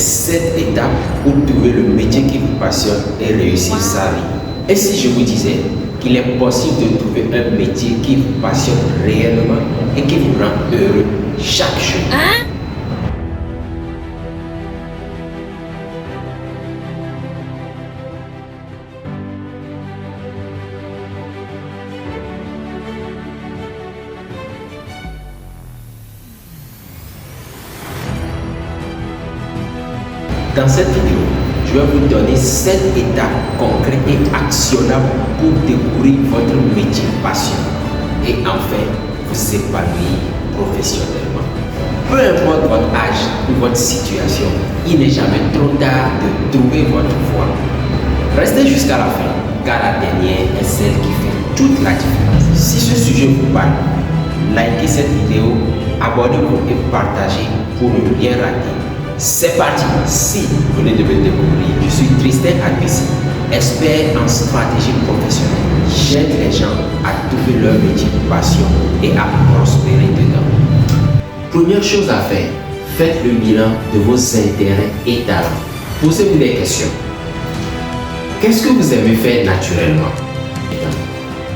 7 étapes pour trouver le métier qui vous passionne et réussir sa vie. Et si je vous disais qu'il est possible de trouver un métier qui vous passionne réellement et qui vous rend heureux chaque jour? Dans cette vidéo, je vais vous donner 7 étapes concrètes et actionnables pour découvrir votre métier passion et enfin vous épanouir professionnellement. Peu importe votre âge ou votre situation, il n'est jamais trop tard de trouver votre voie. Restez jusqu'à la fin, car la dernière est celle qui fait toute la différence. Si ce sujet vous parle, likez cette vidéo, abonnez-vous et partagez pour ne rien rater. C'est parti. Si vous venez de me découvrir, je suis Tristan Adbissi, expert en stratégie professionnelle. J'aide les gens à trouver leur métier de passion et à prospérer dedans. Première chose à faire, faites le bilan de vos intérêts et talents. Posez-vous des questions. Qu'est-ce que vous aimez faire naturellement?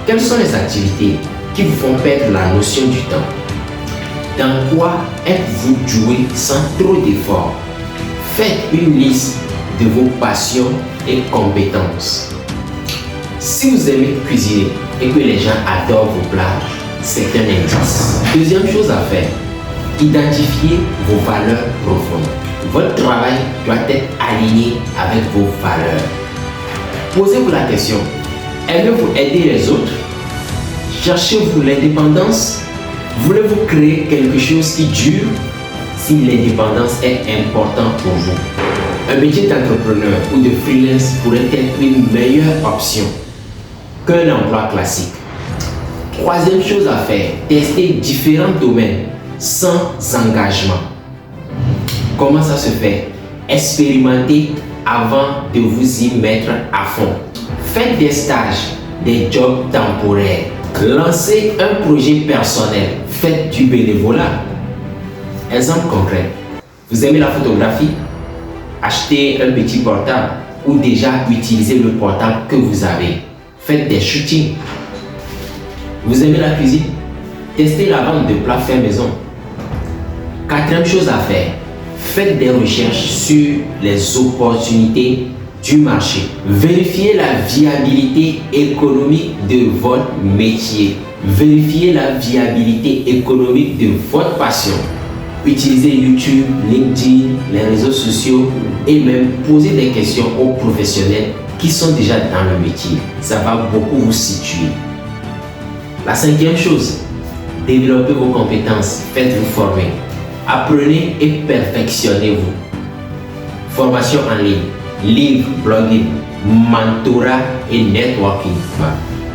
Quelles sont les activités qui vous font perdre la notion du temps? Dans quoi êtes-vous doué sans trop d'efforts? Faites une liste de vos passions et compétences. Si vous aimez cuisiner et que les gens adorent vos plats, c'est un indice. Deuxième chose à faire, identifiez vos valeurs profondes. Votre travail doit être aligné avec vos valeurs. Posez-vous la question, aimez-vous aider les autres? Cherchez-vous l'indépendance? Voulez-vous créer quelque chose qui dure? Si l'indépendance est importante pour vous, un métier d'entrepreneur ou de freelance pourrait être une meilleure option qu'un emploi classique. Troisième chose à faire, tester différents domaines sans engagement. Comment ça se fait? Expérimentez avant de vous y mettre à fond. Faites des stages, des jobs temporaires. Lancez un projet personnel. Faites du bénévolat. Exemple concret. Vous aimez la photographie? Achetez un petit portable ou déjà utilisez le portable que vous avez. Faites des shootings. Vous aimez la cuisine? Testez la vente de plats faits maison. Quatrième chose à faire. Faites des recherches sur les opportunités du marché. Vérifiez la viabilité économique de votre métier. Vérifiez la viabilité économique de votre passion. Utilisez YouTube, LinkedIn, les réseaux sociaux et même poser des questions aux professionnels qui sont déjà dans le métier. Ça va beaucoup vous situer. La cinquième chose, développez vos compétences, faites-vous former. Apprenez et perfectionnez-vous. Formation en ligne, livres, blogging, mentorat et networking.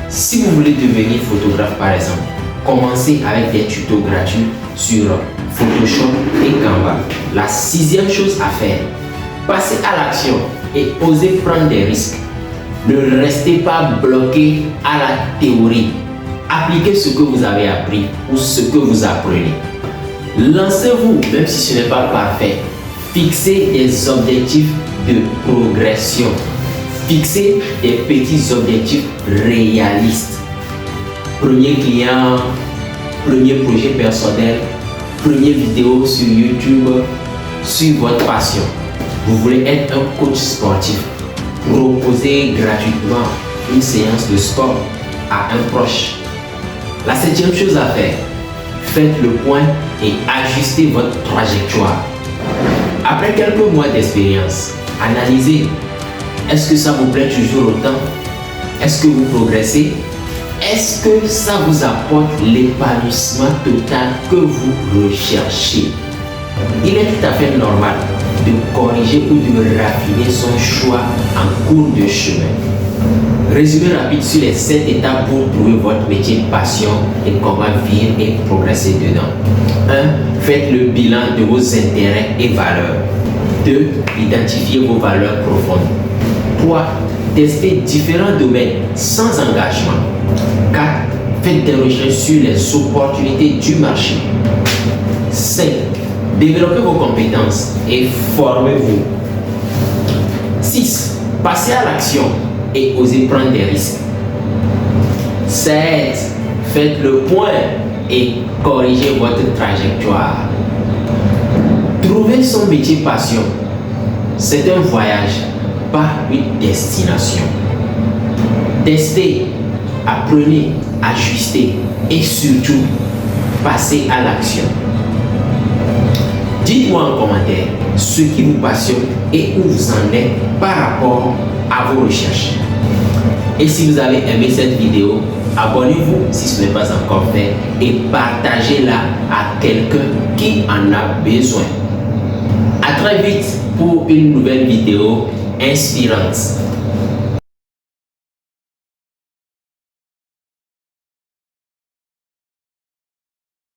Si vous voulez devenir photographe par exemple, commencez avec des tutos gratuits sur Photoshop et Canva. La sixième chose à faire, passez à l'action et osez prendre des risques. Ne restez pas bloqué à la théorie. Appliquez ce que vous avez appris ou ce que vous apprenez. Lancez-vous, même si ce n'est pas parfait. Fixez des objectifs de progression. Fixez des petits objectifs réalistes. Premier client, premier projet personnel, première vidéo sur YouTube, sur votre passion. Vous voulez être un coach sportif. Proposez gratuitement une séance de sport à un proche. La septième chose à faire, faites le point et ajustez votre trajectoire. Après quelques mois d'expérience, analysez. Est-ce que ça vous plaît toujours autant? Est-ce que vous progressez? Est-ce que ça vous apporte l'épanouissement total que vous recherchez? Il est tout à fait normal de corriger ou de raffiner son choix en cours de chemin. Résumé rapide sur les 7 étapes pour trouver votre métier de passion et comment vivre et progresser dedans. 1. Faites le bilan de vos intérêts et valeurs. 2. Identifiez vos valeurs profondes. 3. Testez différents domaines sans engagement. 4. Faites des recherches sur les opportunités du marché. 5. Développez vos compétences et formez-vous. 6. Passez à l'action et osez prendre des risques. 7. Faites le point et corrigez votre trajectoire. Trouver son métier passion, c'est un voyage, pas une destination. Testez, apprenez, ajustez et surtout, passez à l'action. Dites-moi en commentaire ce qui vous passionne et où vous en êtes par rapport à vos recherches. Et si vous avez aimé cette vidéo, abonnez-vous si ce n'est pas encore fait et partagez-la à quelqu'un qui en a besoin. À très vite pour une nouvelle vidéo inspirante.